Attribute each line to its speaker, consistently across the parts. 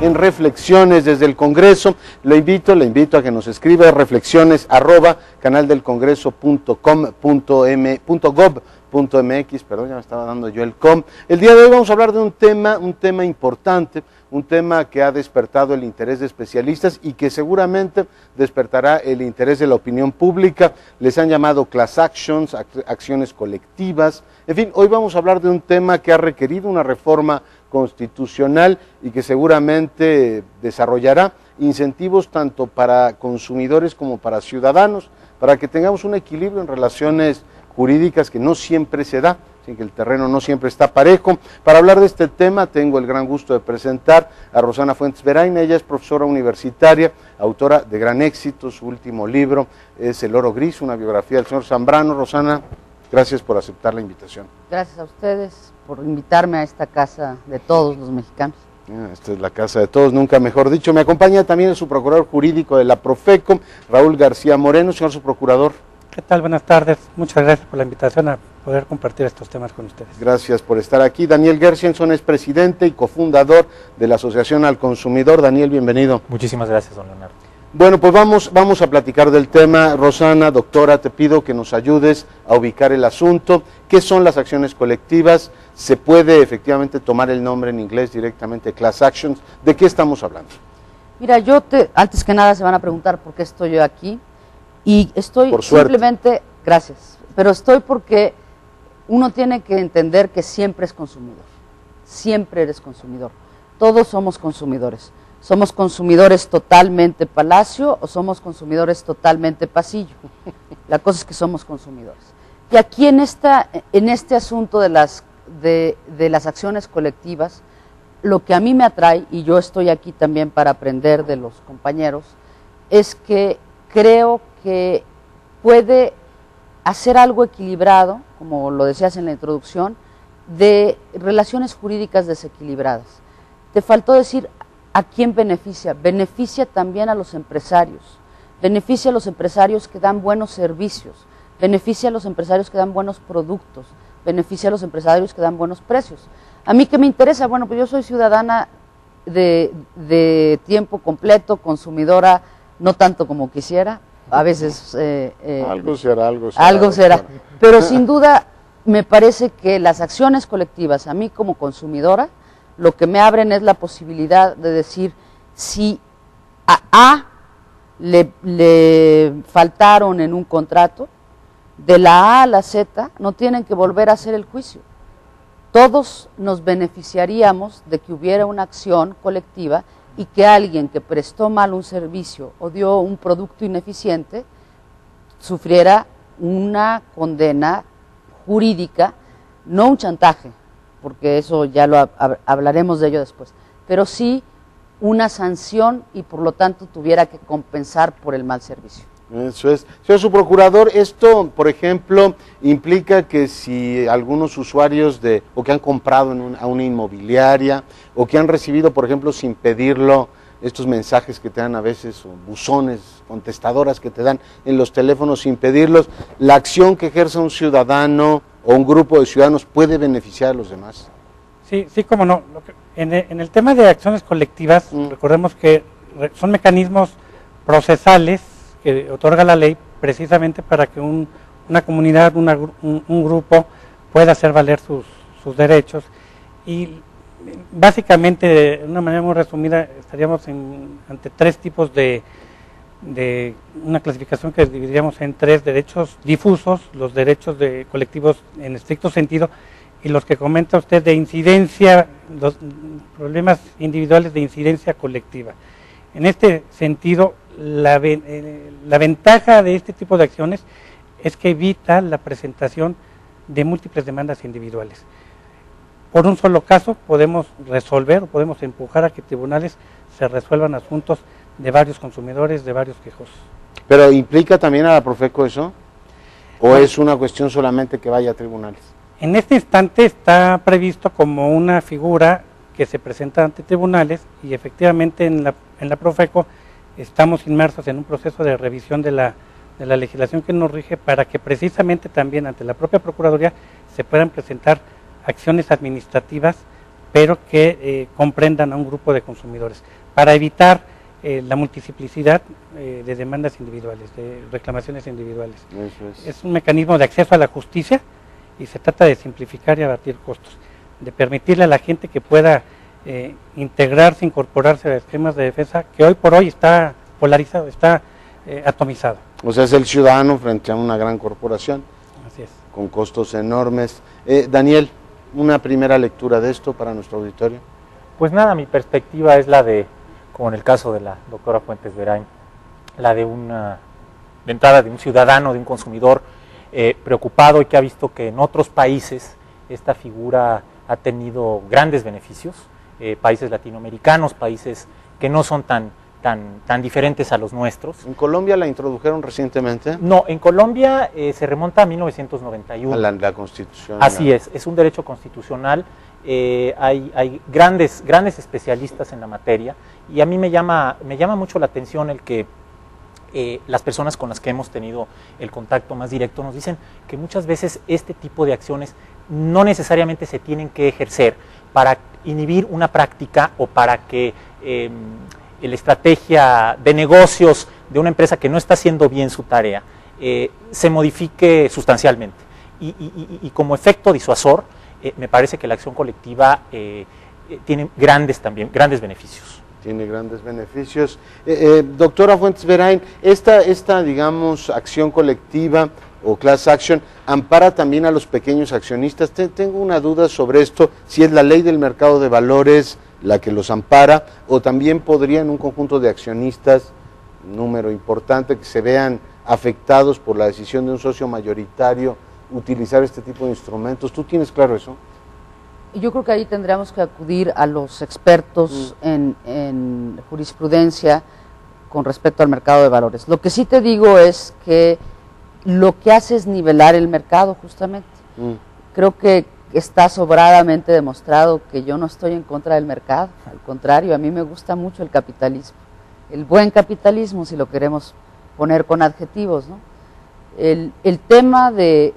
Speaker 1: en Reflexiones desde el Congreso. Le invito a que nos escriba reflexiones@canaldelcongreso.gov.mx, perdón, ya me estaba dando yo el com. El día de hoy vamos a hablar de un tema importante, un tema que ha despertado el interés de especialistas y que seguramente despertará el interés de la opinión pública. Les han llamado class actions, acciones colectivas. En fin, hoy vamos a hablar de un tema que ha requerido una reforma constitucional y que seguramente desarrollará incentivos tanto para consumidores como para ciudadanos, para que tengamos un equilibrio en relaciones jurídicas que no siempre se da, que el terreno no siempre está parejo. Para hablar de este tema tengo el gran gusto de presentar a Rosana Fuentes Veraina. Ella es profesora universitaria, autora de gran éxito. Su último libro es El Oro Gris, una biografía del señor Zambrano. Rosana, gracias por aceptar la invitación.
Speaker 2: Gracias a ustedes por invitarme a esta casa de todos los mexicanos.
Speaker 1: Esta es la casa de todos, nunca mejor dicho. Me acompaña también el subprocurador jurídico de la Profeco, Raúl García Moreno. Señor subprocurador.
Speaker 3: ¿Qué tal? Buenas tardes. Muchas gracias por la invitación a poder compartir estos temas con ustedes. Gracias
Speaker 1: por estar aquí. Daniel Gershenson es presidente y cofundador de la Asociación al Consumidor. Daniel, bienvenido.
Speaker 4: Muchísimas gracias, don Leonardo.
Speaker 1: Bueno, pues vamos a platicar del tema. Rosana, doctora, te pido que nos ayudes a ubicar el asunto. ¿Qué son las acciones colectivas? ¿Se puede efectivamente tomar el nombre en inglés directamente, class actions? ¿De qué estamos hablando?
Speaker 2: Mira, antes que nada se van a preguntar por qué estoy yo aquí. Y estoy simplemente, gracias, pero estoy porque uno tiene que entender que siempre es consumidor, siempre eres consumidor, todos somos consumidores totalmente Palacio o somos consumidores totalmente Pasillo, la cosa es que somos consumidores. Y aquí en este asunto de las acciones colectivas, lo que a mí me atrae, y yo estoy aquí también para aprender de los compañeros, es que creo que puede hacer algo equilibrado, como lo decías en la introducción, de relaciones jurídicas desequilibradas. Te faltó decir a quién beneficia. Beneficia también a los empresarios, beneficia a los empresarios que dan buenos servicios, beneficia a los empresarios que dan buenos productos, beneficia a los empresarios que dan buenos precios. A mí ¿qué me interesa? Bueno, pues yo soy ciudadana de tiempo completo, consumidora, no tanto como quisiera, a veces
Speaker 1: algo será.
Speaker 2: Pero sin duda me parece que las acciones colectivas, a mí como consumidora, lo que me abren es la posibilidad de decir, si a A le faltaron en un contrato, de la A a la Z no tienen que volver a hacer el juicio. Todos nos beneficiaríamos de que hubiera una acción colectiva y que alguien que prestó mal un servicio o dio un producto ineficiente sufriera una condena jurídica, no un chantaje, porque eso ya lo hablaremos de ello después, pero sí una sanción y por lo tanto tuviera que compensar por el mal servicio.
Speaker 1: Eso es. Señor subprocurador, esto, por ejemplo, implica que si algunos usuarios o que han comprado a una inmobiliaria o que han recibido, por ejemplo, sin pedirlo, estos mensajes que te dan a veces, o buzones, contestadoras que te dan en los teléfonos sin pedirlos, la acción que ejerza un ciudadano o un grupo de ciudadanos puede beneficiar a los demás.
Speaker 3: Sí, cómo no. En el tema de acciones colectivas, recordemos que son mecanismos procesales que otorga la ley precisamente para que una comunidad, un grupo pueda hacer valer sus derechos, y básicamente de una manera muy resumida estaríamos ante tres tipos de una clasificación que dividiríamos en tres: derechos difusos, los derechos de colectivos en estricto sentido, y los que comenta usted de incidencia, los problemas individuales de incidencia colectiva. En este sentido, la ventaja de este tipo de acciones es que evita la presentación de múltiples demandas individuales. Por un solo caso podemos resolver o podemos empujar a que tribunales se resuelvan asuntos de varios consumidores, de varios quejosos.
Speaker 1: ¿Pero implica también a la Profeco eso? ¿O es una cuestión solamente que vaya a tribunales?
Speaker 3: En este instante está previsto como una figura que se presenta ante tribunales, y efectivamente en la Profeco estamos inmersos en un proceso de revisión de la legislación que nos rige, para que precisamente también ante la propia Procuraduría se puedan presentar acciones administrativas pero que comprendan a un grupo de consumidores, para evitar la multiplicidad de demandas individuales, de reclamaciones individuales.
Speaker 1: Eso
Speaker 3: Es un mecanismo de acceso a la justicia y se trata de simplificar y abatir costos, de permitirle a la gente que pueda integrarse, incorporarse a esquemas de defensa que hoy por hoy está polarizado, está atomizado.
Speaker 1: O sea, es el ciudadano frente a una gran corporación.
Speaker 3: Así es.
Speaker 1: Con costos enormes. Daniel, una primera lectura de esto para nuestro auditorio.
Speaker 4: Pues nada, mi perspectiva es la de, como en el caso de la doctora Fuentes Verain, la de de entrada de un ciudadano, de un consumidor preocupado y que ha visto que en otros países esta figura ha tenido grandes beneficios, países latinoamericanos, países que no son tan diferentes a los nuestros.
Speaker 1: ¿En Colombia la introdujeron recientemente?
Speaker 4: No, en Colombia se remonta a 1991.
Speaker 1: A la Constitución.
Speaker 4: Así es un derecho constitucional, hay grandes especialistas en la materia y a mí me llama mucho la atención el que las personas con las que hemos tenido el contacto más directo nos dicen que muchas veces este tipo de acciones no necesariamente se tienen que ejercer para inhibir una práctica o para que la estrategia de negocios de una empresa que no está haciendo bien su tarea se modifique sustancialmente. Y como efecto disuasor, me parece que la acción colectiva tiene grandes beneficios.
Speaker 1: Tiene grandes beneficios. Doctora Fuentes Verain, esta, digamos, acción colectiva o class action ampara también a los pequeños accionistas. Tengo una duda sobre esto, si es la ley del mercado de valores la que los ampara, o también podrían un conjunto de accionistas, número importante, que se vean afectados por la decisión de un socio mayoritario, utilizar este tipo de instrumentos. ¿Tú tienes claro eso?
Speaker 2: Yo creo que ahí tendríamos que acudir a los expertos en jurisprudencia con respecto al mercado de valores. Lo que sí te digo es que lo que hace es nivelar el mercado, justamente. Creo que está sobradamente demostrado que yo no estoy en contra del mercado, al contrario, a mí me gusta mucho el capitalismo, el buen capitalismo, si lo queremos poner con adjetivos, ¿no? El tema de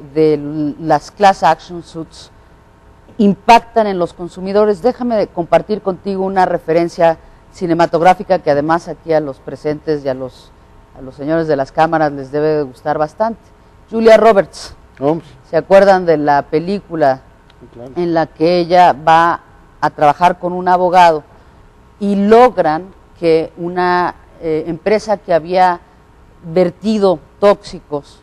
Speaker 2: las class action suits impactan en los consumidores. Déjame compartir contigo una referencia cinematográfica que además aquí a los presentes y a los señores de las cámaras les debe de gustar bastante. Julia Roberts, ¿se acuerdan de la película en la que ella va a trabajar con un abogado y logran que una empresa que había vertido tóxicos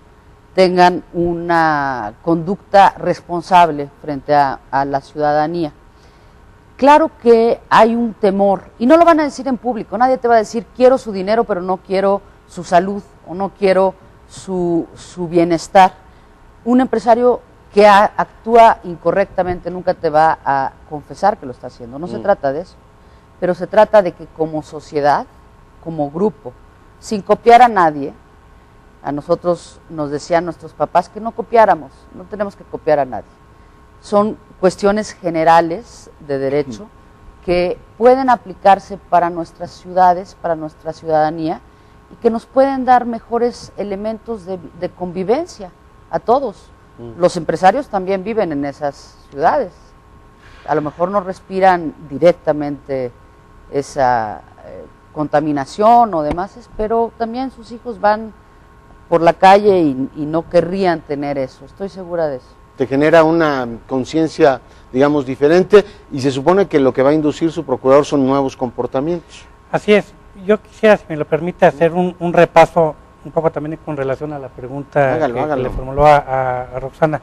Speaker 2: tengan una conducta responsable frente a la ciudadanía? Claro que hay un temor, y no lo van a decir en público, nadie te va a decir quiero su dinero pero no quiero su salud o no quiero su bienestar. Un empresario que actúa incorrectamente nunca te va a confesar que lo está haciendo, no se trata de eso, pero se trata de que como sociedad, como grupo, sin copiar a nadie, a nosotros nos decían nuestros papás que no copiáramos, no tenemos que copiar a nadie. Son cuestiones generales de derecho que pueden aplicarse para nuestras ciudades, para nuestra ciudadanía, y que nos pueden dar mejores elementos de convivencia a todos. Los empresarios también viven en esas ciudades, a lo mejor no respiran directamente esa contaminación o demás, pero también sus hijos van por la calle y no querrían tener eso, estoy segura de eso.
Speaker 1: Te genera una conciencia, digamos, diferente, y se supone que lo que va a inducir su procurador son nuevos comportamientos.
Speaker 3: Así es. Yo quisiera, si me lo permite, hacer un repaso un poco también con relación a la pregunta que le formuló a Roxana.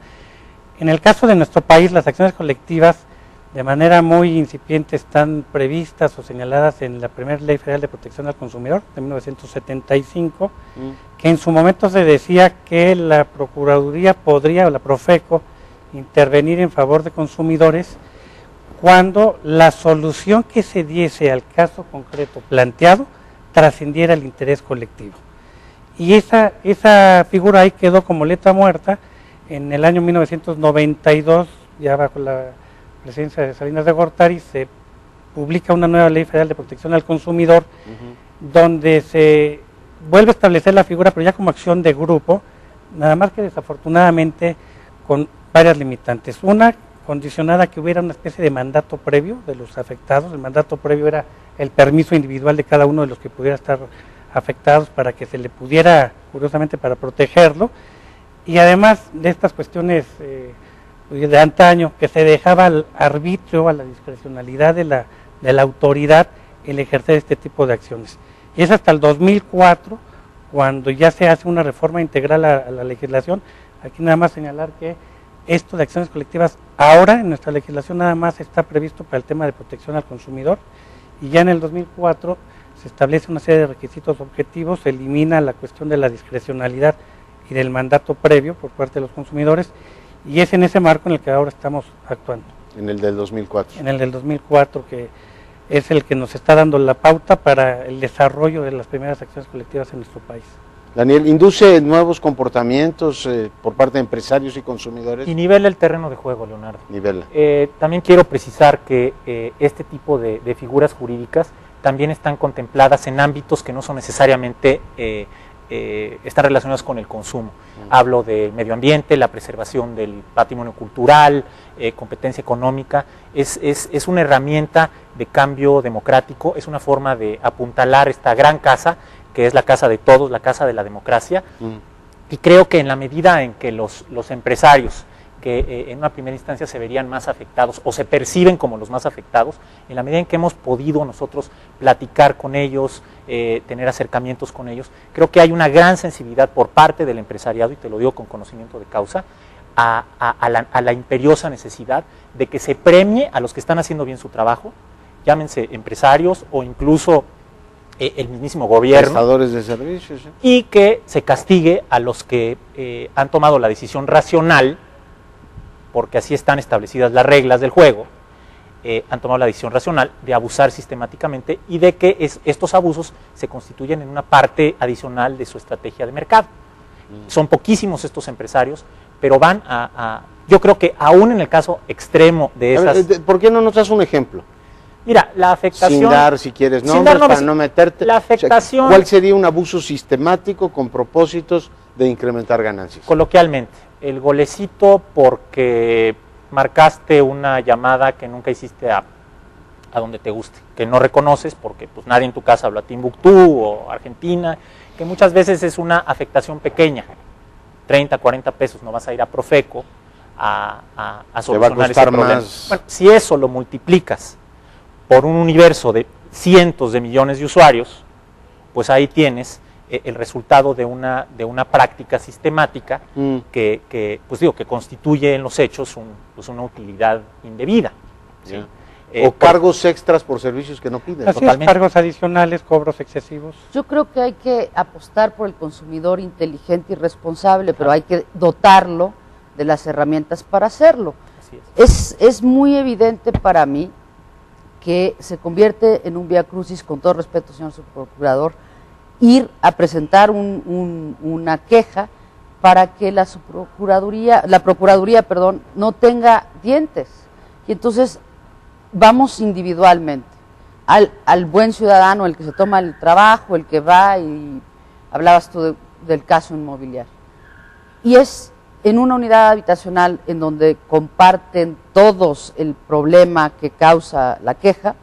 Speaker 3: En el caso de nuestro país, las acciones colectivas de manera muy incipiente están previstas o señaladas en la primera Ley Federal de Protección al Consumidor de 1975, que en su momento se decía que la Procuraduría podría, o la Profeco, intervenir en favor de consumidores cuando la solución que se diese al caso concreto planteado trascendiera el interés colectivo. Y esa figura ahí quedó como letra muerta. En el año 1992, ya bajo la presidencia de Salinas de Gortari, se publica una nueva Ley Federal de Protección al Consumidor, donde se vuelve a establecer la figura, pero ya como acción de grupo, nada más que desafortunadamente con varias limitantes. Una, condicionada a que hubiera una especie de mandato previo de los afectados. El mandato previo era el permiso individual de cada uno de los que pudiera estar afectados para que se le pudiera, curiosamente, para protegerlo. Y además de estas cuestiones de antaño, que se dejaba al arbitrio, a la discrecionalidad de la autoridad el ejercer este tipo de acciones. Y es hasta el 2004 cuando ya se hace una reforma integral a la legislación. Aquí nada más señalar que esto de acciones colectivas ahora en nuestra legislación nada más está previsto para el tema de protección al consumidor, y ya en el 2004 se establece una serie de requisitos objetivos, se elimina la cuestión de la discrecionalidad y del mandato previo por parte de los consumidores, y es en ese marco en el que ahora estamos actuando.
Speaker 1: En el del 2004.
Speaker 3: En el del 2004, que es el que nos está dando la pauta para el desarrollo de las primeras acciones colectivas en nuestro país.
Speaker 1: Daniel, ¿induce nuevos comportamientos por parte de empresarios y consumidores?
Speaker 4: Y nivela el terreno de juego, Leonardo.
Speaker 1: Nivela.
Speaker 4: También quiero precisar que este tipo de figuras jurídicas también están contempladas en ámbitos que no son necesariamente están relacionados con el consumo. Hablo del medio ambiente, la preservación del patrimonio cultural, competencia económica. Es una herramienta de cambio democrático, es una forma de apuntalar esta gran casa, que es la casa de todos, la casa de la democracia. Y creo que en la medida en que los empresarios, que en una primera instancia se verían más afectados o se perciben como los más afectados, en la medida en que hemos podido nosotros platicar con ellos, tener acercamientos con ellos, creo que hay una gran sensibilidad por parte del empresariado, y te lo digo con conocimiento de causa, a la imperiosa necesidad de que se premie a los que están haciendo bien su trabajo, llámense empresarios o incluso el mismísimo gobierno,
Speaker 1: prestadores de servicios, ¿sí?
Speaker 4: Y que se castigue a los que han tomado la decisión racional, porque así están establecidas las reglas del juego, han tomado la decisión racional de abusar sistemáticamente, y de que estos abusos se constituyen en una parte adicional de su estrategia de mercado. Son poquísimos estos empresarios, pero van yo creo que aún en el caso extremo de esas...
Speaker 1: ¿Por qué no nos das un ejemplo?
Speaker 4: Mira, la afectación...
Speaker 1: Sin dar, si quieres, nombres, para no meterte.
Speaker 4: La afectación...
Speaker 1: O sea, ¿cuál sería un abuso sistemático con propósitos de incrementar ganancias?
Speaker 4: Coloquialmente, el golecito porque marcaste una llamada que nunca hiciste a donde te guste, que no reconoces porque pues nadie en tu casa habla Timbuktu o Argentina, que muchas veces es una afectación pequeña, 30, 40 pesos, no vas a ir a Profeco a solucionar ese problema. Bueno, si eso lo multiplicas por un universo de cientos de millones de usuarios, pues ahí tienes el resultado de una práctica sistemática que constituye en los hechos una utilidad indebida. ¿Sí?
Speaker 1: O cargos extras por servicios que no piden.
Speaker 3: Así es, cargos adicionales, cobros excesivos.
Speaker 2: Yo creo que hay que apostar por el consumidor inteligente y responsable, pero hay que dotarlo de las herramientas para hacerlo.
Speaker 4: Así es.
Speaker 2: Es muy evidente para mí que se convierte en un vía crucis, con todo respeto, señor subprocurador, ir a presentar una queja para que la Procuraduría, no tenga dientes. Y entonces vamos individualmente al buen ciudadano, el que se toma el trabajo, el que va, y hablabas tú del caso inmobiliario. Y es en una unidad habitacional en donde comparten todos el problema que causa la queja,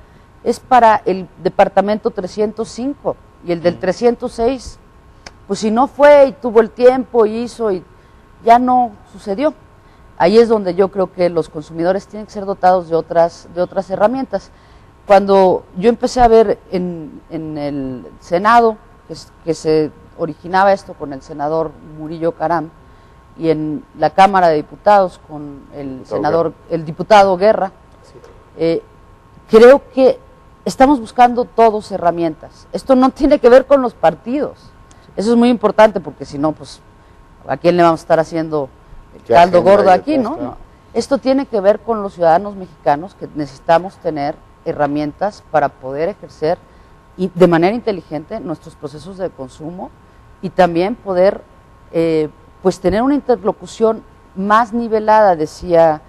Speaker 2: es para el departamento 305, y el del 306, pues si no fue y tuvo el tiempo y hizo, y ya no sucedió. Ahí es donde yo creo que los consumidores tienen que ser dotados de otras herramientas. Cuando yo empecé a ver en el Senado, que se originaba esto con el senador Murillo Caram, y en la Cámara de Diputados con el diputado Guerra, creo que estamos buscando todos herramientas. Esto no tiene que ver con los partidos. Eso es muy importante, porque si no, pues, ¿a quién le vamos a estar haciendo el caldo gordo aquí, no? No. Esto tiene que ver con los ciudadanos mexicanos, que necesitamos tener herramientas para poder ejercer de manera inteligente nuestros procesos de consumo, y también poder pues tener una interlocución más nivelada. Decía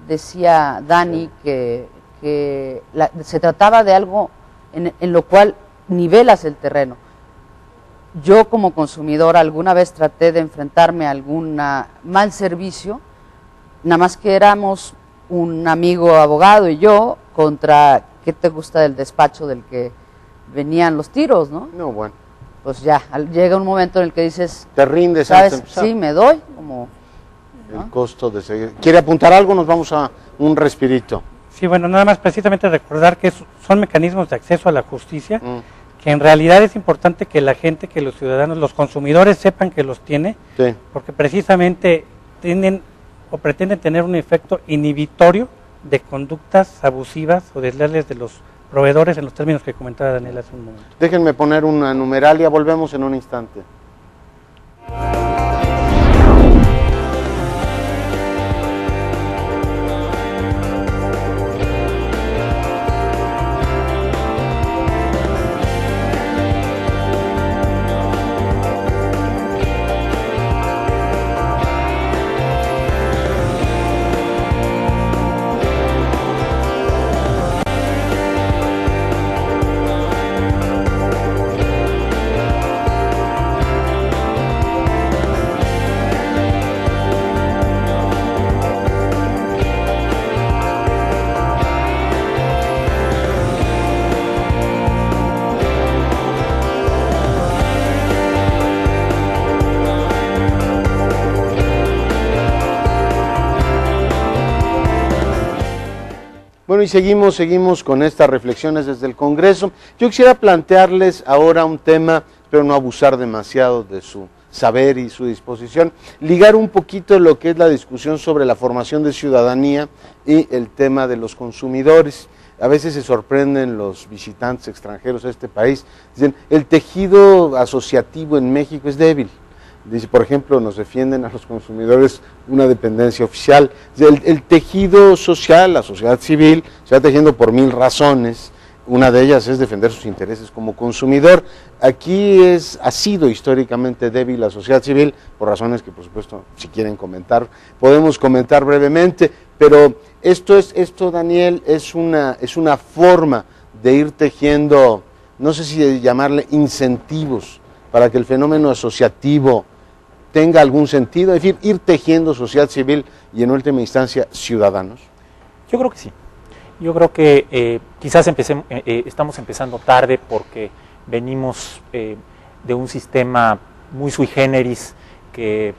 Speaker 2: Dani que se trataba de algo en lo cual nivelas el terreno. Yo como consumidor alguna vez traté de enfrentarme a algún mal servicio, nada más que éramos un amigo abogado y yo contra, ¿qué te gusta del despacho del que venían los tiros, no?
Speaker 1: No, bueno.
Speaker 2: Pues ya, llega un momento en el que dices,
Speaker 1: Te rindes
Speaker 2: ¿sabes?
Speaker 1: antes de empezar.
Speaker 2: Sí, me doy, como... ¿no?
Speaker 1: El costo de seguir. ¿Quiere apuntar algo? Nos vamos a un respirito.
Speaker 3: Sí, bueno, nada más precisamente recordar que son mecanismos de acceso a la justicia, que en realidad es importante que la gente, que los ciudadanos, los consumidores sepan que los tiene,
Speaker 1: Sí.
Speaker 3: porque precisamente tienen o pretenden tener un efecto inhibitorio de conductas abusivas o desleales de los proveedores en los términos que comentaba Daniel hace un momento.
Speaker 1: Déjenme poner una numeralia, volvemos en un instante. Bueno, y seguimos con estas reflexiones desde el Congreso. Yo quisiera plantearles ahora un tema, pero no abusar demasiado de su saber y su disposición, ligar un poquito lo que es la discusión sobre la formación de ciudadanía y el tema de los consumidores. A veces se sorprenden los visitantes extranjeros a este país, dicen, el tejido asociativo en México es débil. Dice, por ejemplo, nos defienden a los consumidores una dependencia oficial. El tejido social, la sociedad civil, se va tejiendo por 1000 razones. Una de ellas es defender sus intereses como consumidor. Aquí ha sido históricamente débil la sociedad civil, por razones que, por supuesto, si quieren comentar, podemos comentar brevemente. Pero esto, Daniel, es una forma de ir tejiendo, no sé si llamarle incentivos, para que el fenómeno asociativo tenga algún sentido, es decir, ir tejiendo sociedad civil y en última instancia ciudadanos.
Speaker 4: Yo creo que sí. Yo creo que quizás estamos empezando tarde porque venimos de un sistema muy sui generis que,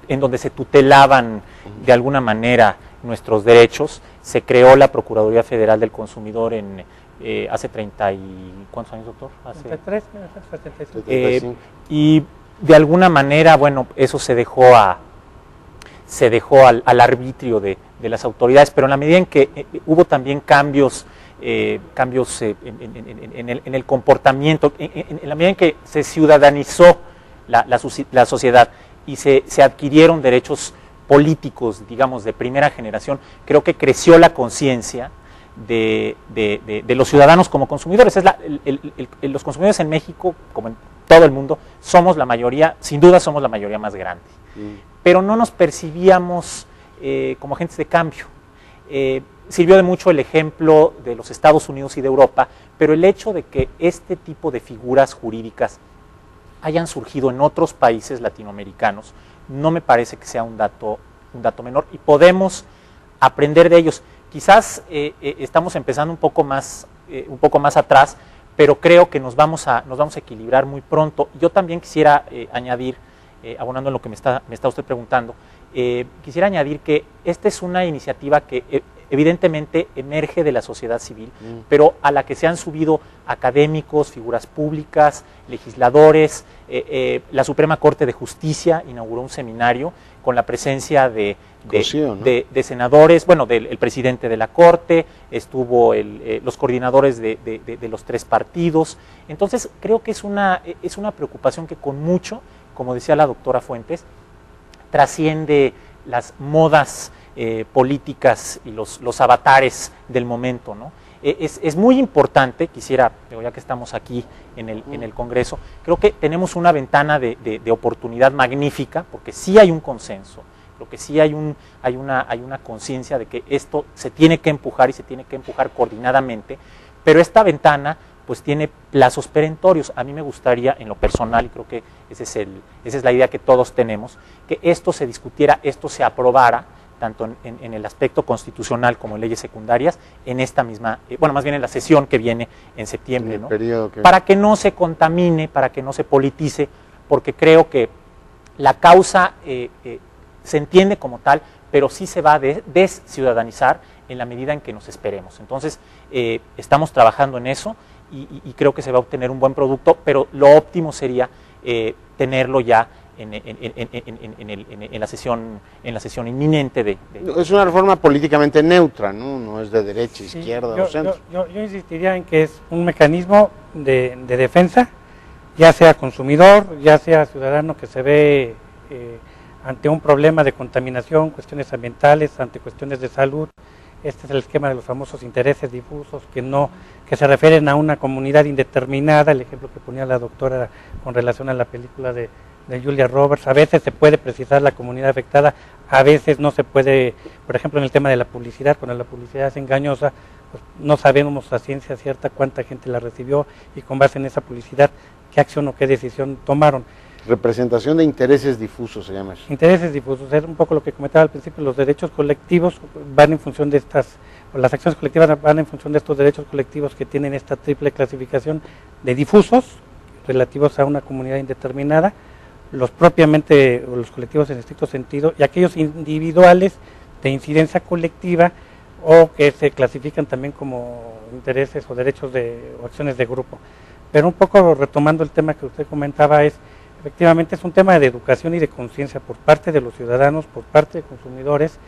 Speaker 4: en donde se tutelaban de alguna manera nuestros derechos. Se creó la Procuraduría Federal del Consumidor hace 30 y... ¿cuántos años, doctor? Hace
Speaker 3: 33,
Speaker 1: 75.
Speaker 4: Y de alguna manera, bueno, eso se dejó al arbitrio de las autoridades, pero en la medida en que hubo también cambios en el comportamiento, en la medida en que se ciudadanizó la sociedad y se adquirieron derechos políticos, digamos, de primera generación, creo que creció la conciencia de los ciudadanos como consumidores. Los consumidores en México, como en todo el mundo, somos la mayoría, sin duda somos la mayoría más grande, pero no nos percibíamos como agentes de cambio. Sirvió de mucho el ejemplo de los Estados Unidos y de Europa, pero el hecho de que este tipo de figuras jurídicas hayan surgido en otros países latinoamericanos no me parece que sea un dato menor, y podemos aprender de ellos. Quizás estamos empezando un poco más atrás, pero creo que nos vamos a equilibrar muy pronto. Yo también quisiera añadir, abonando en lo que me está usted preguntando, quisiera añadir que esta es una iniciativa que evidentemente emerge de la sociedad civil, pero a la que se han subido académicos, figuras públicas, legisladores. La Suprema Corte de Justicia inauguró un seminario con la presencia de senadores, bueno, del presidente de la Corte, estuvo los coordinadores de los 3 partidos. Entonces, creo que es una preocupación que con mucho, como decía la doctora Fuentes, trasciende las modas políticas y los avatares del momento, ¿no? Es muy importante, quisiera, ya que estamos aquí en el Congreso, creo que tenemos una ventana de oportunidad magnífica, porque sí hay un consenso, creo que sí hay una conciencia de que esto se tiene que empujar y se tiene que empujar coordinadamente, pero esta ventana pues tiene plazos perentorios. A mí me gustaría, en lo personal, y creo que esa es la idea que todos tenemos, que esto se discutiera, esto se aprobara tanto en el aspecto constitucional como en leyes secundarias, en esta misma, bueno, más bien en la sesión que viene en septiembre, ¿no? Para que no se contamine, para que no se politice, porque creo que la causa se entiende como tal, pero sí se va a desciudadanizar en la medida en que nos esperemos. Entonces, estamos trabajando en eso y creo que se va a obtener un buen producto, pero lo óptimo sería tenerlo ya en la sesión inminente
Speaker 1: Es una reforma políticamente neutra, ¿no? No es de derecha, izquierda o centro.
Speaker 3: Yo insistiría en que es un mecanismo de defensa, ya sea consumidor, ya sea ciudadano que se ve ante un problema de contaminación, cuestiones ambientales, ante cuestiones de salud. Este es el esquema de los famosos intereses difusos que se refieren a una comunidad indeterminada, el ejemplo que ponía la doctora con relación a la película de Julia Roberts. A veces se puede precisar la comunidad afectada, a veces no se puede. Por ejemplo, en el tema de la publicidad, cuando la publicidad es engañosa, pues no sabemos a ciencia cierta cuánta gente la recibió y con base en esa publicidad qué acción o qué decisión tomaron.
Speaker 1: Representación de intereses difusos se llama eso.
Speaker 3: Intereses difusos, es un poco lo que comentaba al principio. Los derechos colectivos van en función de las acciones colectivas van en función de estos derechos colectivos que tienen esta triple clasificación de difusos, relativos a una comunidad indeterminada, los propiamente, o los colectivos en estricto sentido, y aquellos individuales de incidencia colectiva, o que se clasifican también como intereses o derechos o acciones de grupo. Pero un poco retomando el tema que usted comentaba, efectivamente es un tema de educación y de conciencia por parte de los ciudadanos, por parte de consumidores,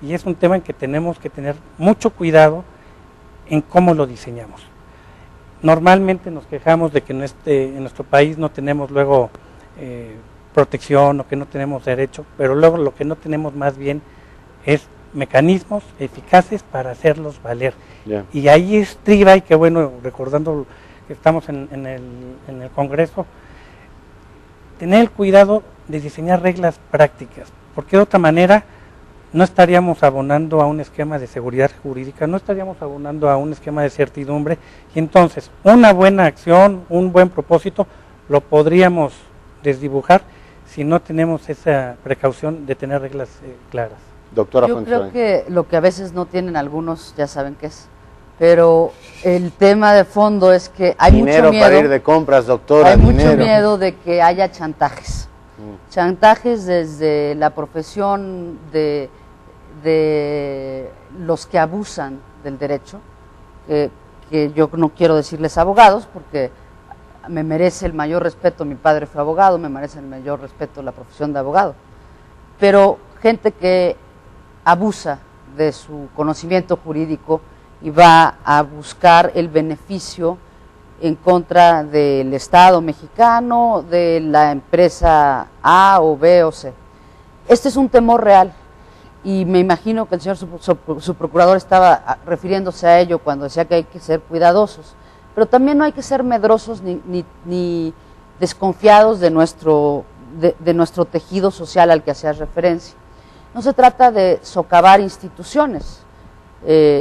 Speaker 3: y es un tema en que tenemos que tener mucho cuidado en cómo lo diseñamos. Normalmente nos quejamos de que en nuestro país no tenemos luego protección o que no tenemos derecho, pero luego lo que no tenemos más bien es mecanismos eficaces para hacerlos valer. Y ahí estriba, y que bueno, recordando que estamos en el Congreso, tener el cuidado de diseñar reglas prácticas, porque de otra manera no estaríamos abonando a un esquema de seguridad jurídica, no estaríamos abonando a un esquema de certidumbre, y entonces una buena acción, un buen propósito, lo podríamos desdibujar si no tenemos esa precaución de tener reglas claras.
Speaker 1: Doctora
Speaker 2: Yo creo que lo que a veces no tienen algunos, ya saben qué es, pero el tema de fondo es que hay
Speaker 1: dinero
Speaker 2: mucho miedo
Speaker 1: para ir de compras, doctora.
Speaker 2: Hay mucho miedo de que haya chantajes. Chantajes desde la profesión de los que abusan del derecho, que yo no quiero decirles abogados porque me merece el mayor respeto, mi padre fue abogado, me merece el mayor respeto la profesión de abogado, pero gente que abusa de su conocimiento jurídico y va a buscar el beneficio en contra del Estado mexicano, de la empresa A o B o C. Este es un temor real y me imagino que el señor su procurador estaba refiriéndose a ello cuando decía que hay que ser cuidadosos, pero también no hay que ser medrosos ni desconfiados de nuestro tejido social al que hacía referencia. No se trata de socavar instituciones,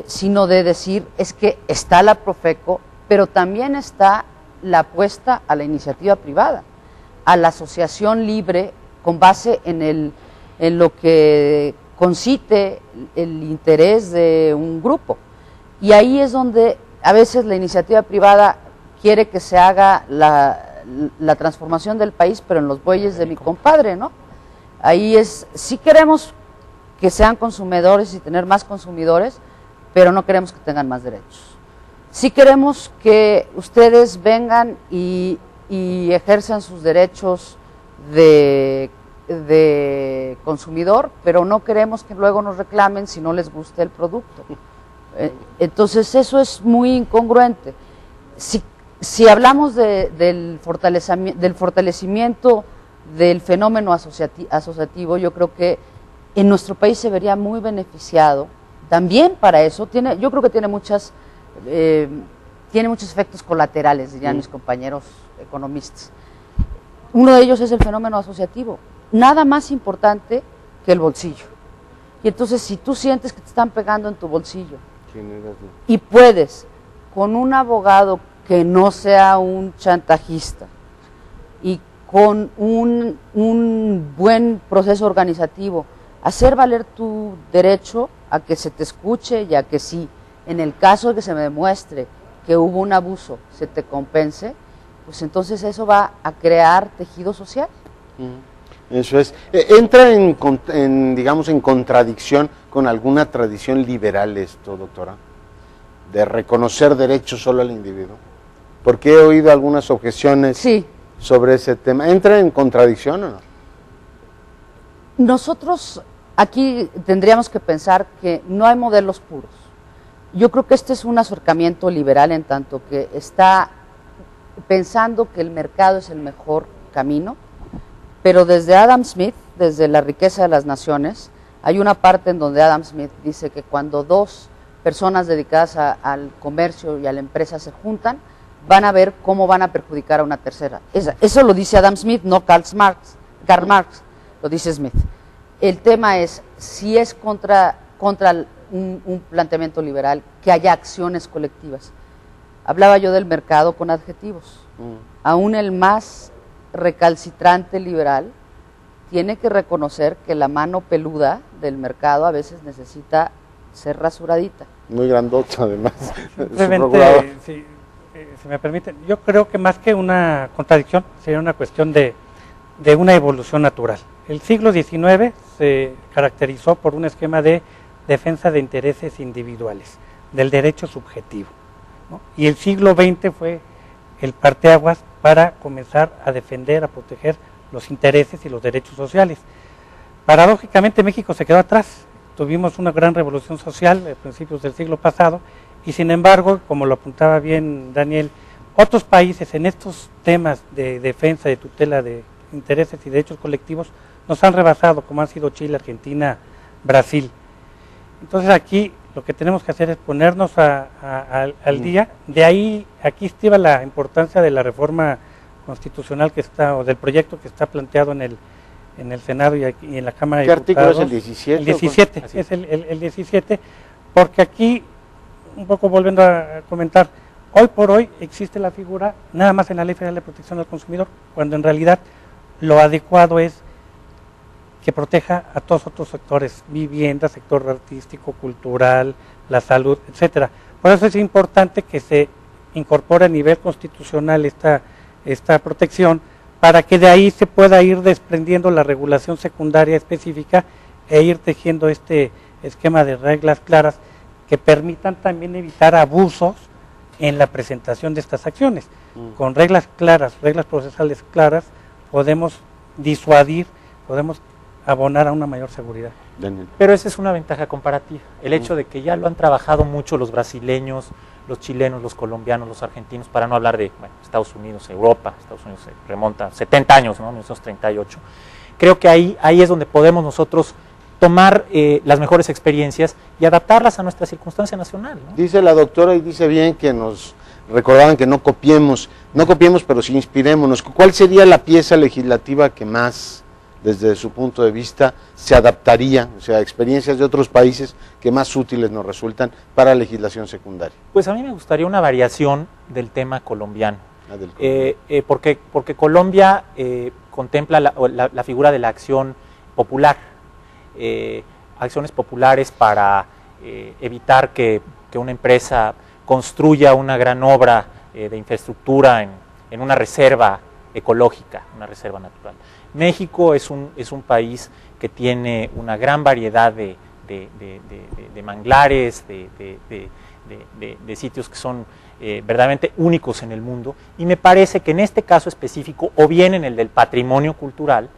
Speaker 2: sino de decir, es que está la Profeco, pero también está la apuesta a la iniciativa privada, a la asociación libre con base en lo que concite el interés de un grupo. Y ahí es donde a veces la iniciativa privada quiere que se haga la transformación del país, pero en los bueyes de mi compadre, ¿no? Ahí sí queremos que sean consumidores y tener más consumidores, pero no queremos que tengan más derechos. Sí queremos que ustedes vengan y ejerzan sus derechos de consumidor, pero no queremos que luego nos reclamen si no les gusta el producto. Entonces eso es muy incongruente. Si hablamos del fortalecimiento del fenómeno asociativo, yo creo que en nuestro país se vería muy beneficiado también para eso. Yo creo que tiene muchos efectos colaterales, dirían mis compañeros economistas. Uno de ellos es el fenómeno asociativo, nada más importante que el bolsillo. Y entonces si tú sientes que te están pegando en tu bolsillo y puedes, con un abogado que no sea un chantajista y con un buen proceso organizativo, hacer valer tu derecho a que se te escuche y a que si en el caso de que se me demuestre que hubo un abuso, se te compense, pues entonces eso va a crear tejido social.
Speaker 1: Eso es. ¿Entra digamos, en contradicción con alguna tradición liberal esto, doctora? De reconocer derechos solo al individuo. Porque he oído algunas objeciones sobre ese tema. ¿Entra en contradicción o no?
Speaker 2: Nosotros aquí tendríamos que pensar que no hay modelos puros. Yo creo que este es un acercamiento liberal en tanto que está pensando que el mercado es el mejor camino, pero desde Adam Smith, desde La riqueza de las naciones, hay una parte en donde Adam Smith dice que cuando dos personas dedicadas al comercio y a la empresa se juntan, van a ver cómo van a perjudicar a una tercera. Eso lo dice Adam Smith, no Karl Marx, lo dice Smith. El tema es, si es contra un planteamiento liberal, que haya acciones colectivas. Hablaba yo del mercado con adjetivos. Aún el más recalcitrante liberal tiene que reconocer que la mano peluda del mercado a veces necesita ser rasuradita.
Speaker 1: Muy grandota, además.
Speaker 3: Simplemente, si me permiten, yo creo que más que una contradicción, sería una cuestión de una evolución natural. El siglo XIX se caracterizó por un esquema de defensa de intereses individuales, del derecho subjetivo, ¿no? Y el siglo XX fue el parteaguas para comenzar a defender, a proteger los intereses y los derechos sociales. Paradójicamente México se quedó atrás, tuvimos una gran revolución social a principios del siglo pasado y sin embargo, como lo apuntaba bien Daniel, otros países en estos temas de defensa, de tutela de intereses y derechos colectivos nos han rebasado, como han sido Chile, Argentina, Brasil. Entonces aquí lo que tenemos que hacer es ponernos al día. De ahí, aquí estriba la importancia de la reforma constitucional que está, o del proyecto que está planteado en el Senado y en la Cámara de Diputados.
Speaker 1: ¿Qué artículo es el 17?
Speaker 3: El 17, es el 17, porque aquí, un poco volviendo a comentar, hoy por hoy existe la figura nada más en la Ley Federal de Protección al Consumidor, cuando en realidad lo adecuado es que proteja a todos otros sectores, vivienda, sector artístico, cultural, la salud, etcétera. Por eso es importante que se incorpore a nivel constitucional esta protección, para que de ahí se pueda ir desprendiendo la regulación secundaria específica e ir tejiendo este esquema de reglas claras que permitan también evitar abusos en la presentación de estas acciones. Con reglas claras, reglas procesales claras, podemos disuadir, podemos abonar a una mayor seguridad.
Speaker 1: Daniel.
Speaker 4: Pero esa es una ventaja comparativa, el hecho de que ya lo han trabajado mucho los brasileños, los chilenos, los colombianos, los argentinos, para no hablar de Estados Unidos, Europa. Estados Unidos se remonta 70 años, ¿no? 1938. Creo que ahí es donde podemos nosotros tomar las mejores experiencias y adaptarlas a nuestra circunstancia nacional, ¿no?
Speaker 1: Dice la doctora, y dice bien, que nos recordaban que no copiemos, pero sí inspirémonos. ¿Cuál sería la pieza legislativa que más, desde su punto de vista, se adaptaría, o sea, experiencias de otros países que más útiles nos resultan para legislación secundaria?
Speaker 4: Pues a mí me gustaría una variación del tema colombiano, porque Colombia contempla la figura de la acción popular, acciones populares para evitar que una empresa construya una gran obra de infraestructura en una reserva ecológica, una reserva natural. México es un país que tiene una gran variedad de manglares, de sitios que son verdaderamente únicos en el mundo, y me parece que en este caso específico, o bien en el del patrimonio cultural,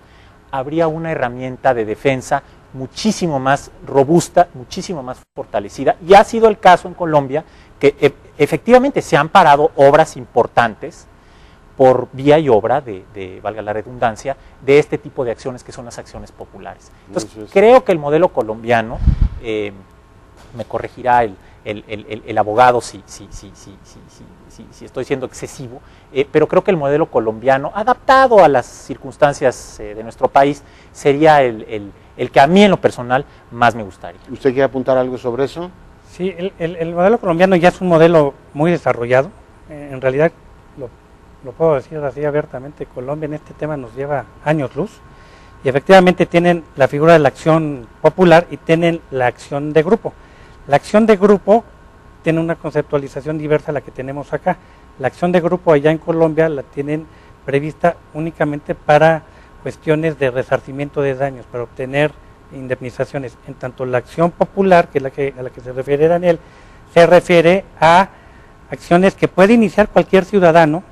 Speaker 4: habría una herramienta de defensa muchísimo más robusta, muchísimo más fortalecida, y ha sido el caso en Colombia que efectivamente se han parado obras importantes por vía y obra valga la redundancia, de este tipo de acciones que son las acciones populares. Entonces, creo que el modelo colombiano, me corregirá el abogado si estoy siendo excesivo, pero creo que el modelo colombiano, adaptado a las circunstancias de nuestro país, sería el que a mí en lo personal más me gustaría.
Speaker 1: ¿Usted quiere apuntar algo sobre eso?
Speaker 3: Sí, el modelo colombiano ya es un modelo muy desarrollado. En realidad, lo puedo decir así abiertamente, Colombia en este tema nos lleva años luz. Y efectivamente tienen la figura de la acción popular y tienen la acción de grupo. La acción de grupo tiene una conceptualización diversa a la que tenemos acá. La acción de grupo allá en Colombia la tienen prevista únicamente para cuestiones de resarcimiento de daños, para obtener indemnizaciones. En tanto la acción popular, que es a la que se refiere Daniel, se refiere a acciones que puede iniciar cualquier ciudadano,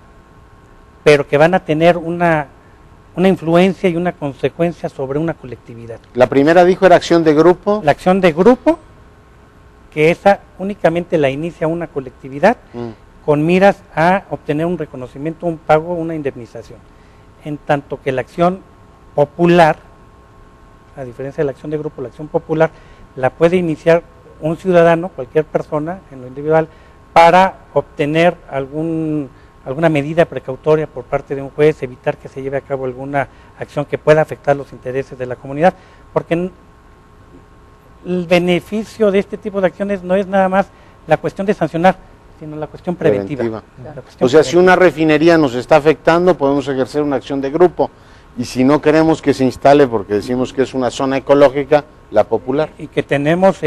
Speaker 3: pero que van a tener una influencia y una consecuencia sobre una colectividad.
Speaker 1: La primera dijo era acción de grupo.
Speaker 3: La acción de grupo, que esa únicamente la inicia una colectividad, con miras a obtener un reconocimiento, un pago, una indemnización. En tanto que la acción popular, a diferencia de la acción de grupo, la acción popular la puede iniciar un ciudadano, cualquier persona, en lo individual, para obtener alguna medida precautoria por parte de un juez, evitar que se lleve a cabo alguna acción que pueda afectar los intereses de la comunidad, porque el beneficio de este tipo de acciones no es nada más la cuestión de sancionar, sino la cuestión preventiva. La cuestión
Speaker 1: o sea, si una refinería nos está afectando, podemos ejercer una acción de grupo, y si no queremos que se instale porque decimos que es una zona ecológica, la popular.
Speaker 3: Y que tenemos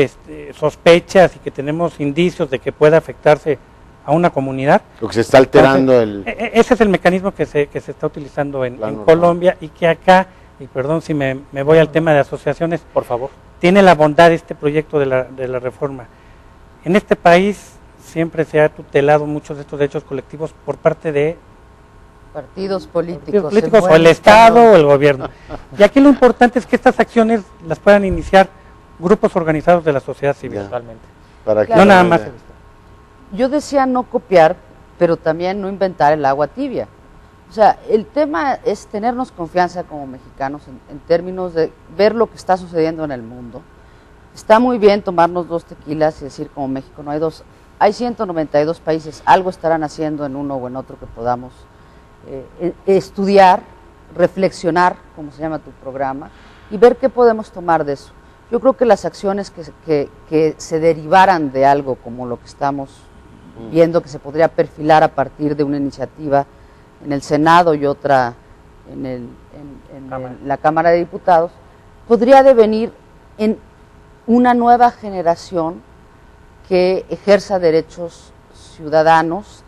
Speaker 3: sospechas y que tenemos indicios de que pueda afectarse a una comunidad.
Speaker 1: Lo que se está alterando. Entonces,
Speaker 3: ese es el mecanismo que se está utilizando en Colombia, y que acá, y perdón si me voy al tema de asociaciones,
Speaker 4: por favor,
Speaker 3: tiene la bondad este proyecto de la reforma. En este país siempre se ha tutelado muchos de estos derechos colectivos por parte de
Speaker 2: partidos políticos
Speaker 3: o el Estado o el gobierno. Y aquí lo importante es que estas acciones las puedan iniciar grupos organizados de la sociedad civil.
Speaker 4: Totalmente.
Speaker 1: Para que
Speaker 3: no nada más.
Speaker 2: Yo decía no copiar, pero también no inventar el agua tibia. O sea, el tema es tenernos confianza como mexicanos en términos de ver lo que está sucediendo en el mundo. Está muy bien tomarnos 2 tequilas y decir como México no hay 2. Hay 192 países, algo estarán haciendo en uno o en otro que podamos estudiar, reflexionar, como se llama tu programa, y ver qué podemos tomar de eso. Yo creo que las acciones que se derivaran de algo como lo que estamos viendo, que se podría perfilar a partir de una iniciativa en el Senado y otra en la Cámara de Diputados, podría devenir en una nueva generación que ejerza derechos ciudadanos.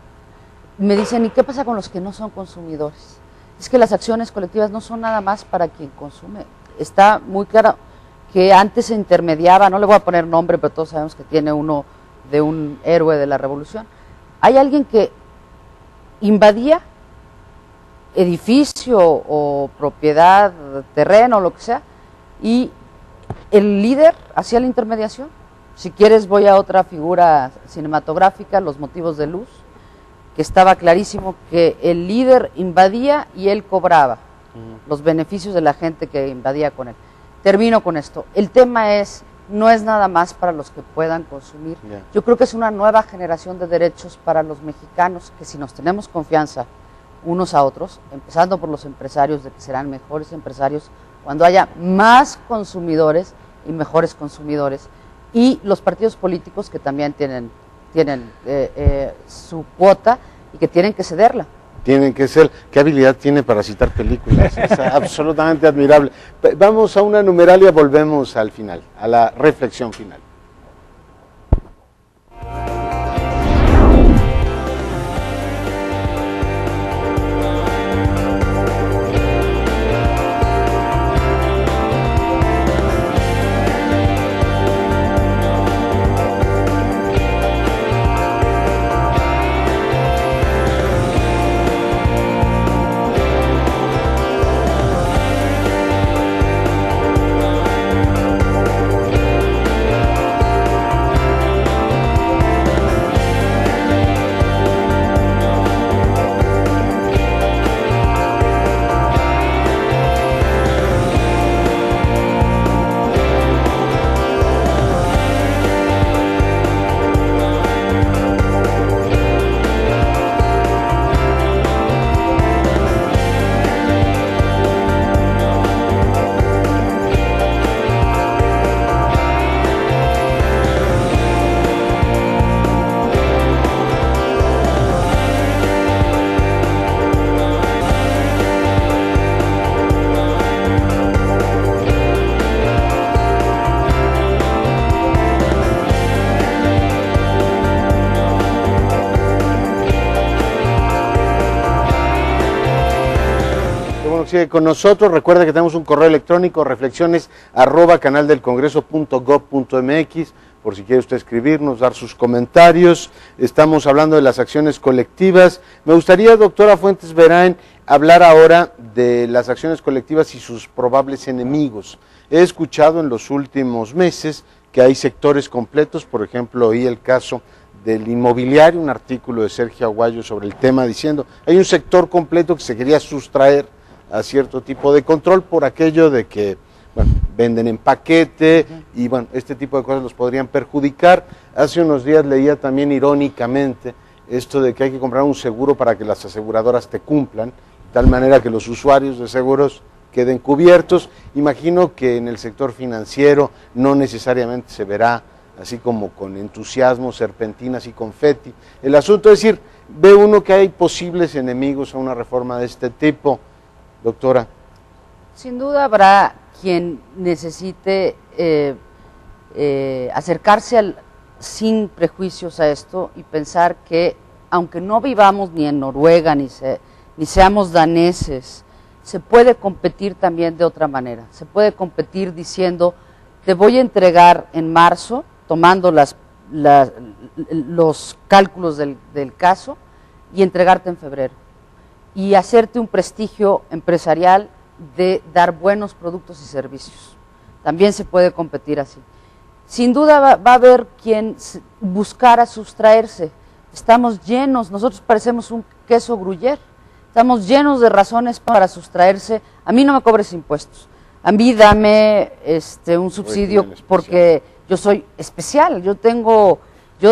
Speaker 2: Me dicen, ¿y qué pasa con los que no son consumidores? Es que las acciones colectivas no son nada más para quien consume. Está muy claro que antes se intermediaba, no le voy a poner nombre, pero todos sabemos que tiene uno de un héroe de la revolución. Hay alguien que invadía edificio o propiedad, terreno, lo que sea, y el líder hacía la intermediación. Si quieres voy a otra figura cinematográfica, Los motivos de luz, que estaba clarísimo que el líder invadía y él cobraba los beneficios de la gente que invadía con él. Termino con esto. El tema no es nada más para los que puedan consumir. Yo creo que es una nueva generación de derechos para los mexicanos, que si nos tenemos confianza unos a otros, empezando por los empresarios, de que serán mejores empresarios cuando haya más consumidores y mejores consumidores, y los partidos políticos que también tienen su cuota y que tienen que cederla.
Speaker 1: Tienen que ser. ¿Qué habilidad tiene para citar películas? Es absolutamente admirable. Vamos a una numeralia, volvemos al final, a la reflexión final. coincide con nosotros. Recuerda que tenemos un correo electrónico, reflexiones@canaldelcongreso.gov.mx, por si quiere usted escribirnos, dar sus comentarios. Estamos hablando de las acciones colectivas. Me gustaría, doctora Fuentes Berain, hablar ahora de las acciones colectivas y sus probables enemigos. He escuchado en los últimos meses que hay sectores completos, por ejemplo, oí el caso del inmobiliario, un artículo de Sergio Aguayo sobre el tema diciendo, hay un sector completo que se quería sustraer a cierto tipo de control por aquello de que, bueno, venden en paquete y bueno, este tipo de cosas los podrían perjudicar. Hace unos días leía también irónicamente esto de que hay que comprar un seguro para que las aseguradoras te cumplan, de tal manera que los usuarios de seguros queden cubiertos. Imagino que en el sector financiero no necesariamente se verá así como con entusiasmo, serpentinas y confeti. El asunto es decir, ve uno que hay posibles enemigos a una reforma de este tipo, doctora.
Speaker 2: Sin duda habrá quien necesite acercarse sin prejuicios a esto y pensar que, aunque no vivamos ni en Noruega ni seamos daneses, se puede competir también de otra manera. Se puede competir diciendo, te voy a entregar en marzo, tomando los cálculos del caso, y entregarte en febrero. Y hacerte un prestigio empresarial de dar buenos productos y servicios. También se puede competir así. Sin duda va a haber quien buscara sustraerse. Estamos llenos, nosotros parecemos un queso gruyere, estamos llenos de razones para sustraerse. A mí no me cobres impuestos, a mí dame un subsidio porque yo soy especial, yo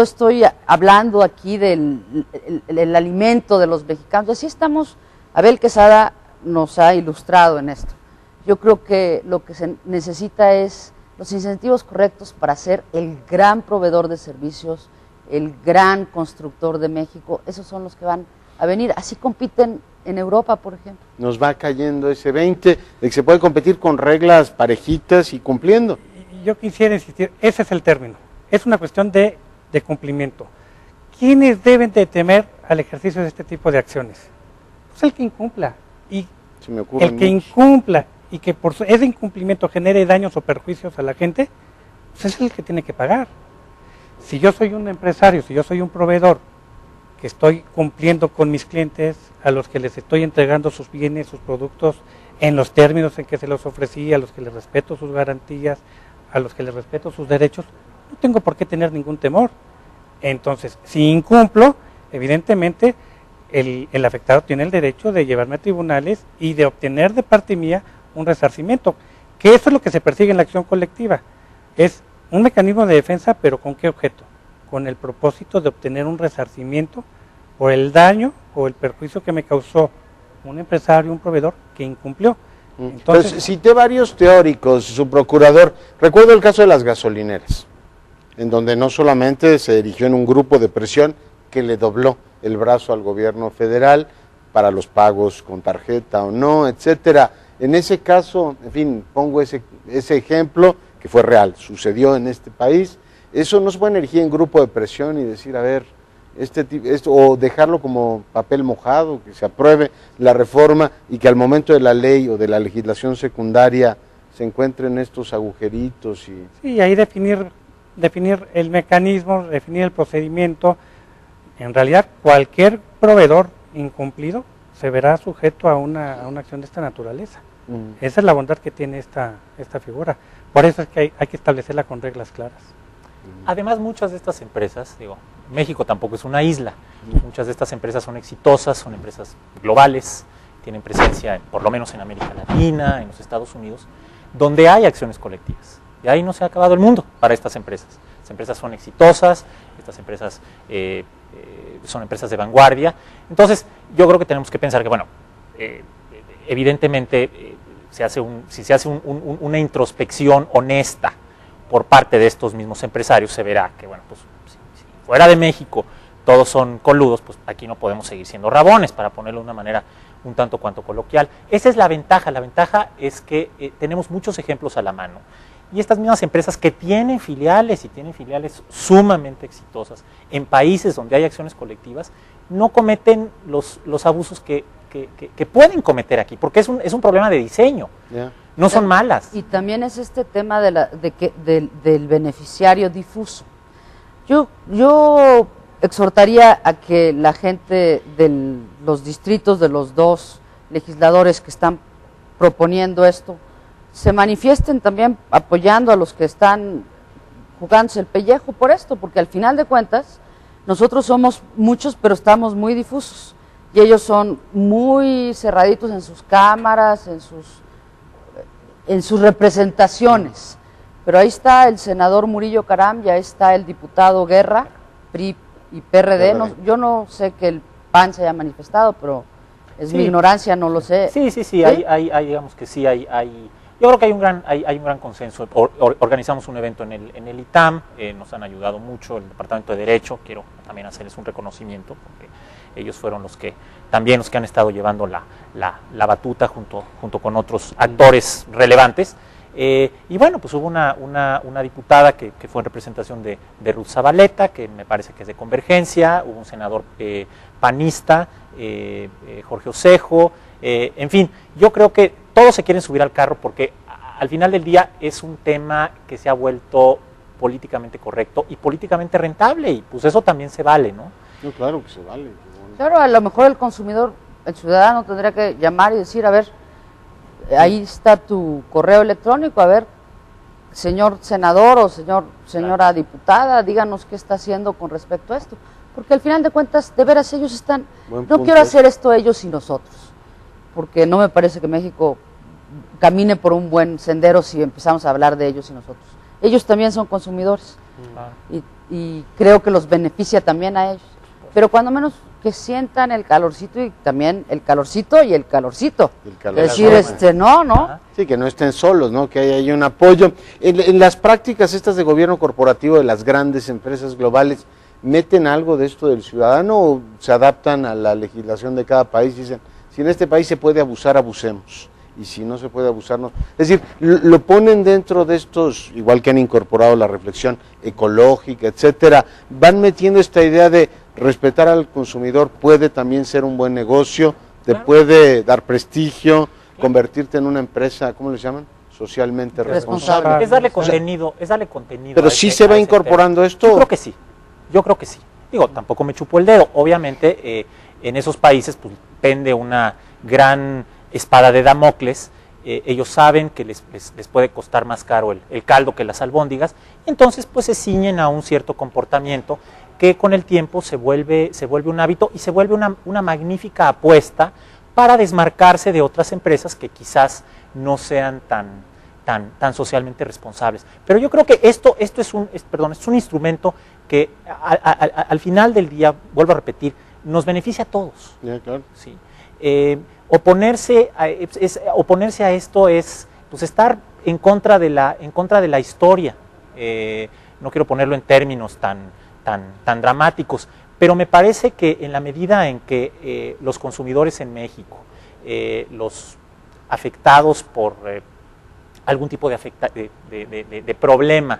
Speaker 2: estoy hablando aquí del alimento de los mexicanos. Así estamos, Abel Quesada nos ha ilustrado en esto. Yo creo que lo que se necesita es los incentivos correctos para ser el gran proveedor de servicios, el gran constructor de México. Esos son los que van a venir. Así compiten en Europa, por ejemplo.
Speaker 1: Nos va cayendo ese 20 de que se puede competir con reglas parejitas y cumpliendo.
Speaker 3: Yo quisiera insistir, ese es el término. Es una cuestión de cumplimiento. ¿Quiénes deben de temer al ejercicio de este tipo de acciones? Pues el que incumpla. Y el que incumpla y que por ese incumplimiento genere daños o perjuicios a la gente, pues es el que tiene que pagar. Si yo soy un empresario, si yo soy un proveedor que estoy cumpliendo con mis clientes, a los que les estoy entregando sus bienes, sus productos, en los términos en que se los ofrecí, a los que les respeto sus garantías, a los que les respeto sus derechos, no tengo por qué tener ningún temor. Entonces, si incumplo, evidentemente el afectado tiene el derecho de llevarme a tribunales y de obtener de parte mía un resarcimiento, que eso es lo que se persigue en la acción colectiva. Es un mecanismo de defensa, pero ¿con qué objeto? Con el propósito de obtener un resarcimiento por el daño o el perjuicio que me causó un empresario, un proveedor que incumplió.
Speaker 1: Entonces, cité varios teóricos, su procurador. Recuerdo el caso de las gasolineras, en donde no solamente se erigió en un grupo de presión que le dobló el brazo al gobierno federal para los pagos con tarjeta o no, etcétera. En ese caso, en fin, pongo ese ejemplo que fue real, sucedió en este país. Eso no se puede erigir en grupo de presión y decir, a ver, o dejarlo como papel mojado, que se apruebe la reforma y que al momento de la ley o de la legislación secundaria se encuentren estos agujeritos.
Speaker 3: Sí, ahí definir el mecanismo, definir el procedimiento. En realidad, cualquier proveedor incumplido se verá sujeto a una acción de esta naturaleza. Esa es la bondad que tiene esta figura. Por eso es que hay que establecerla con reglas claras.
Speaker 4: Además, muchas de estas empresas, México tampoco es una isla, muchas de estas empresas son exitosas, son empresas globales, tienen presencia por lo menos en América Latina, en los Estados Unidos, donde hay acciones colectivas. Y ahí no se ha acabado el mundo para estas empresas. Las empresas son exitosas, estas empresas son empresas de vanguardia. Entonces, yo creo que tenemos que pensar que, evidentemente, si se hace una introspección honesta por parte de estos mismos empresarios, se verá que, si fuera de México todos son coludos, pues aquí no podemos seguir siendo rabones, para ponerlo de una manera un tanto cuanto coloquial. Esa es la ventaja es que tenemos muchos ejemplos a la mano. Y estas mismas empresas que tienen filiales y tienen filiales sumamente exitosas en países donde hay acciones colectivas, no cometen los abusos que que pueden cometer aquí, porque es un problema de diseño, no son malas.
Speaker 2: Y también es este tema del beneficiario difuso. Yo exhortaría a que la gente de los distritos de los dos legisladores que están proponiendo esto se manifiesten también apoyando a los que están jugándose el pellejo por esto, porque al final de cuentas nosotros somos muchos pero estamos muy difusos y ellos son muy cerraditos en sus cámaras, en sus representaciones. Pero ahí está el senador Murillo Caram, ya está el diputado Guerra, PRI y PRD. No, yo no sé que el PAN se haya manifestado, pero es mi ignorancia, no lo sé.
Speaker 4: Sí, hay digamos que sí, yo creo que hay un gran consenso. Organizamos un evento en el ITAM, nos han ayudado mucho el Departamento de Derecho, quiero también hacerles un reconocimiento, porque ellos fueron los que han estado llevando la batuta junto con otros actores relevantes. Y bueno, pues hubo una diputada que fue en representación de Ruth Zabaleta, que me parece que es de Convergencia, hubo un senador panista, Jorge Osejo, en fin, yo creo que todos se quieren subir al carro porque al final del día es un tema que se ha vuelto políticamente correcto y políticamente rentable, y pues eso también se vale, ¿no?
Speaker 1: No, claro que se vale.
Speaker 2: Claro, a lo mejor el consumidor, el ciudadano tendría que llamar y decir, a ver, ahí está tu correo electrónico, a ver, señor senador o señora diputada, díganos qué está haciendo con respecto a esto. Porque al final de cuentas, de veras, ellos están, no quiero hacer esto ellos y nosotros, porque no me parece que México camine por un buen sendero si empezamos a hablar de ellos y nosotros. Ellos también son consumidores y creo que los beneficia también a ellos. Pero cuando menos que sientan el calorcito y también el calorcito y el calorcito. Es decir, no.
Speaker 1: Sí, que no estén solos, ¿no? Que haya un apoyo. En las prácticas estas de gobierno corporativo de las grandes empresas globales, ¿meten algo de esto del ciudadano o se adaptan a la legislación de cada país y dicen, si en este país se puede abusar, abusemos? Y si no se puede abusar, no. Es decir, lo ponen dentro de estos, igual que han incorporado la reflexión ecológica, etcétera, van metiendo esta idea de respetar al consumidor puede también ser un buen negocio, te puede dar prestigio, convertirte en una empresa, ¿cómo les llaman? Socialmente responsable.
Speaker 4: Es darle contenido.
Speaker 1: Pero sí se va incorporando esto.
Speaker 4: Yo creo que sí. Digo, tampoco me chupo el dedo. Obviamente, en esos países pues, pende una gran espada de Damocles. Ellos saben que les puede costar más caro el caldo que las albóndigas, y entonces pues se ciñen a un cierto comportamiento que con el tiempo se vuelve un hábito y se vuelve una magnífica apuesta para desmarcarse de otras empresas que quizás no sean tan socialmente responsables. Pero yo creo que esto es un instrumento que al final del día, vuelvo a repetir, nos beneficia a todos.
Speaker 1: Claro.
Speaker 4: Sí. Oponerse a esto es pues estar en contra de la historia. No quiero ponerlo en términos tan dramáticos, pero me parece que en la medida en que los consumidores en México, los afectados por algún tipo de problema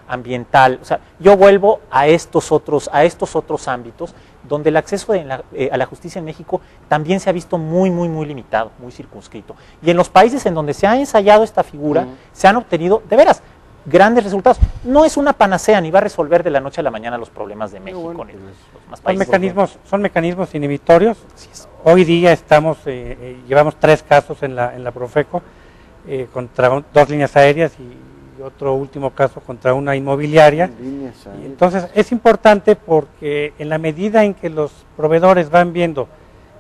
Speaker 4: ambiental, o sea, yo vuelvo a estos otros ámbitos donde el acceso a la justicia en México también se ha visto muy limitado, muy circunscrito. Y en los países en donde se ha ensayado esta figura, se han obtenido, de veras, grandes resultados. No es una panacea ni va a resolver de la noche a la mañana los problemas de México. Los más países.
Speaker 3: Son mecanismos inhibitorios. Hoy día llevamos 3 casos en la Profeco contra 2 líneas aéreas y otro último caso contra una inmobiliaria. Y entonces es importante porque en la medida en que los proveedores van viendo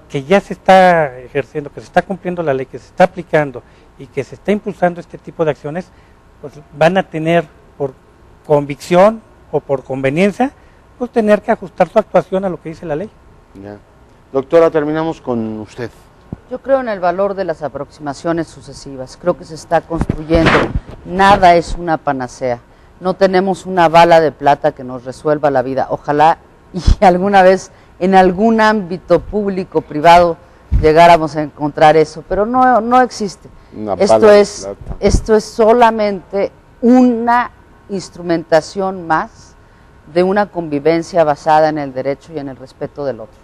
Speaker 3: que ya se está ejerciendo, que se está cumpliendo la ley, que se está aplicando y que se está impulsando este tipo de acciones, pues van a tener por convicción o por conveniencia, pues tener que ajustar su actuación a lo que dice la ley.
Speaker 1: Ya. Doctora, terminamos con usted.
Speaker 2: Yo creo en el valor de las aproximaciones sucesivas, creo que se está construyendo, nada es una panacea, no tenemos una bala de plata que nos resuelva la vida, ojalá y alguna vez en algún ámbito público, privado, llegáramos a encontrar eso, pero no existe. Esto es solamente una instrumentación más de una convivencia basada en el derecho y en el respeto del otro.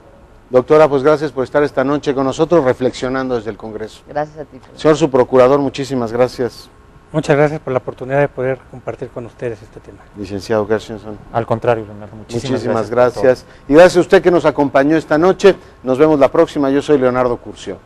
Speaker 1: Doctora, pues gracias por estar esta noche con nosotros reflexionando desde el Congreso.
Speaker 2: Gracias a ti.
Speaker 1: Señor subprocurador, muchísimas gracias.
Speaker 3: Muchas gracias por la oportunidad de poder compartir con ustedes este tema.
Speaker 1: Licenciado Gershenson.
Speaker 4: Al contrario, Leonardo,
Speaker 1: Muchísimas gracias. Y gracias a usted que nos acompañó esta noche. Nos vemos la próxima. Yo soy Leonardo Curcio.